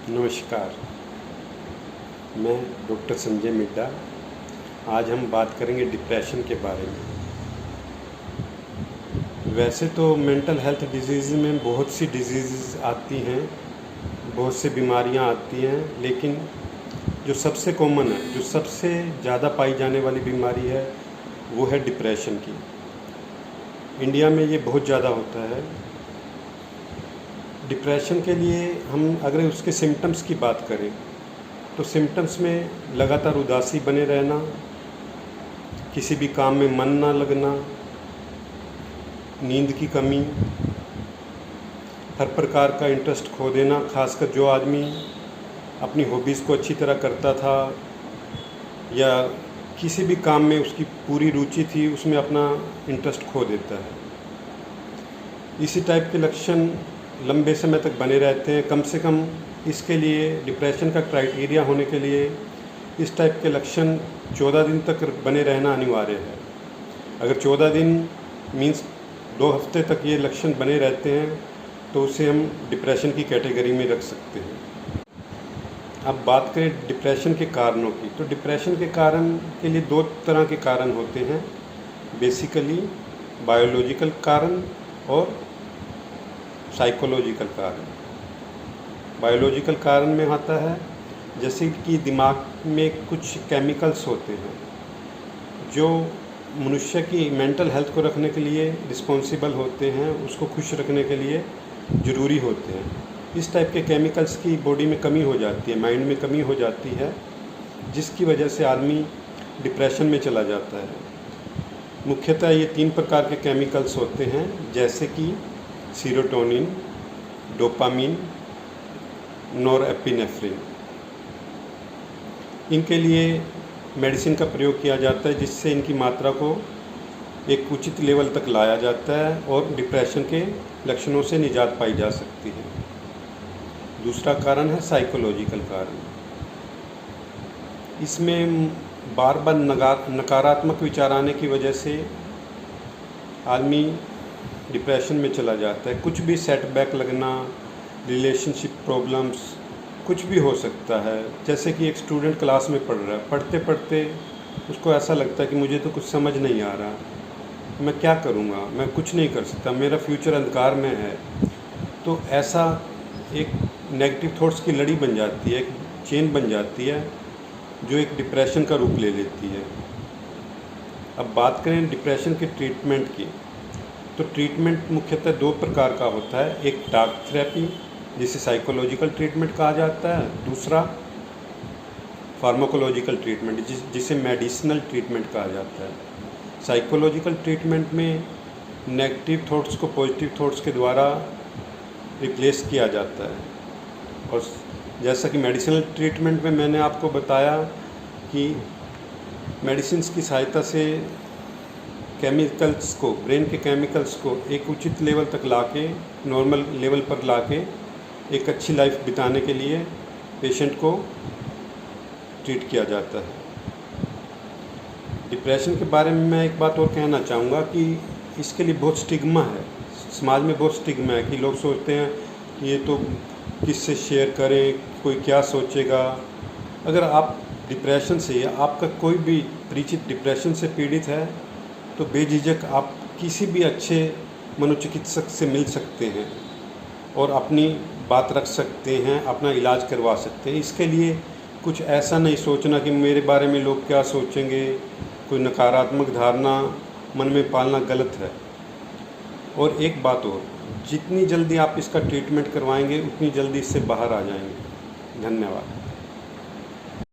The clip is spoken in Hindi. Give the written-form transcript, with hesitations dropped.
नमस्कार, मैं डॉक्टर संजय मिड्डा। आज हम बात करेंगे डिप्रेशन के बारे में। वैसे तो मेंटल हेल्थ डिजीज़ में बहुत सी डिजीज़ आती हैं, बहुत सी बीमारियां आती हैं, लेकिन जो सबसे कॉमन है, जो सबसे ज़्यादा पाई जाने वाली बीमारी है, वो है डिप्रेशन की। इंडिया में ये बहुत ज़्यादा होता है। डिप्रेशन के लिए हम अगर उसके सिम्टम्स की बात करें तो सिम्टम्स में लगातार उदासी बने रहना, किसी भी काम में मन ना लगना, नींद की कमी, हर प्रकार का इंटरेस्ट खो देना, खासकर जो आदमी अपनी हॉबीज़ को अच्छी तरह करता था या किसी भी काम में उसकी पूरी रुचि थी, उसमें अपना इंटरेस्ट खो देता है। इसी टाइप के लक्षण लंबे समय तक बने रहते हैं। कम से कम इसके लिए डिप्रेशन का क्राइटेरिया होने के लिए इस टाइप के लक्षण 14 दिन तक बने रहना अनिवार्य है। अगर 14 दिन मीन्स 2 हफ्ते तक ये लक्षण बने रहते हैं तो उसे हम डिप्रेशन की कैटेगरी में रख सकते हैं। अब बात करें डिप्रेशन के कारणों की, तो डिप्रेशन के कारण के लिए 2 तरह के कारण होते हैं, बेसिकली बायोलॉजिकल कारण और साइकोलॉजिकल कारण। बायोलॉजिकल कारण में आता है जैसे कि दिमाग में कुछ केमिकल्स होते हैं जो मनुष्य की मेंटल हेल्थ को रखने के लिए रिस्पॉन्सिबल होते हैं, उसको खुश रखने के लिए ज़रूरी होते हैं। इस टाइप के केमिकल्स की बॉडी में कमी हो जाती है, माइंड में कमी हो जाती है, जिसकी वजह से आदमी डिप्रेशन में चला जाता है। मुख्यतः ये 3 प्रकार के केमिकल्स होते हैं, जैसे कि सीरोटोनिन, डोपामिन, नॉरएपिनेफ्रिन। इनके लिए मेडिसिन का प्रयोग किया जाता है, जिससे इनकी मात्रा को एक उचित लेवल तक लाया जाता है और डिप्रेशन के लक्षणों से निजात पाई जा सकती है। दूसरा कारण है साइकोलॉजिकल कारण। इसमें बार बार नकारात्मक विचार आने की वजह से आदमी डिप्रेशन में चला जाता है। कुछ भी सेटबैक लगना, रिलेशनशिप प्रॉब्लम्स, कुछ भी हो सकता है। जैसे कि एक स्टूडेंट क्लास में पढ़ रहा है, पढ़ते पढ़ते उसको ऐसा लगता है कि मुझे तो कुछ समझ नहीं आ रहा, मैं क्या करूँगा, मैं कुछ नहीं कर सकता, मेरा फ्यूचर अंधकार में है। तो ऐसा एक नेगेटिव थॉट्स की लड़ी बन जाती है, एक चेन बन जाती है, जो एक डिप्रेशन का रूप ले लेती है। अब बात करें डिप्रेशन के ट्रीटमेंट की, तो ट्रीटमेंट मुख्यतः 2 प्रकार का होता है। एक टॉक थेरेपी, जिसे साइकोलॉजिकल ट्रीटमेंट कहा जाता है। दूसरा फार्माकोलॉजिकल ट्रीटमेंट, जिसे मेडिसिनल ट्रीटमेंट कहा जाता है। साइकोलॉजिकल ट्रीटमेंट में नेगेटिव थॉट्स को पॉजिटिव थॉट्स के द्वारा रिप्लेस किया जाता है। और जैसा कि मेडिसिनल ट्रीटमेंट में मैंने आपको बताया कि मेडिसिन्स की सहायता से केमिकल्स को, ब्रेन के केमिकल्स को एक उचित लेवल तक लाके, नॉर्मल लेवल पर लाके एक अच्छी लाइफ बिताने के लिए पेशेंट को ट्रीट किया जाता है। डिप्रेशन के बारे में मैं एक बात और कहना चाहूँगा कि इसके लिए बहुत स्टिग्मा है, समाज में बहुत स्टिग्मा है कि लोग सोचते हैं कि ये तो किससे शेयर करें, कोई क्या सोचेगा। अगर आप डिप्रेशन से या आपका कोई भी परिचित डिप्रेशन से पीड़ित है तो बेझिझक आप किसी भी अच्छे मनोचिकित्सक से मिल सकते हैं और अपनी बात रख सकते हैं, अपना इलाज करवा सकते हैं। इसके लिए कुछ ऐसा नहीं सोचना कि मेरे बारे में लोग क्या सोचेंगे, कोई नकारात्मक धारणा मन में पालना गलत है। और एक बात और, जितनी जल्दी आप इसका ट्रीटमेंट करवाएंगे उतनी जल्दी इससे बाहर आ जाएंगे। धन्यवाद।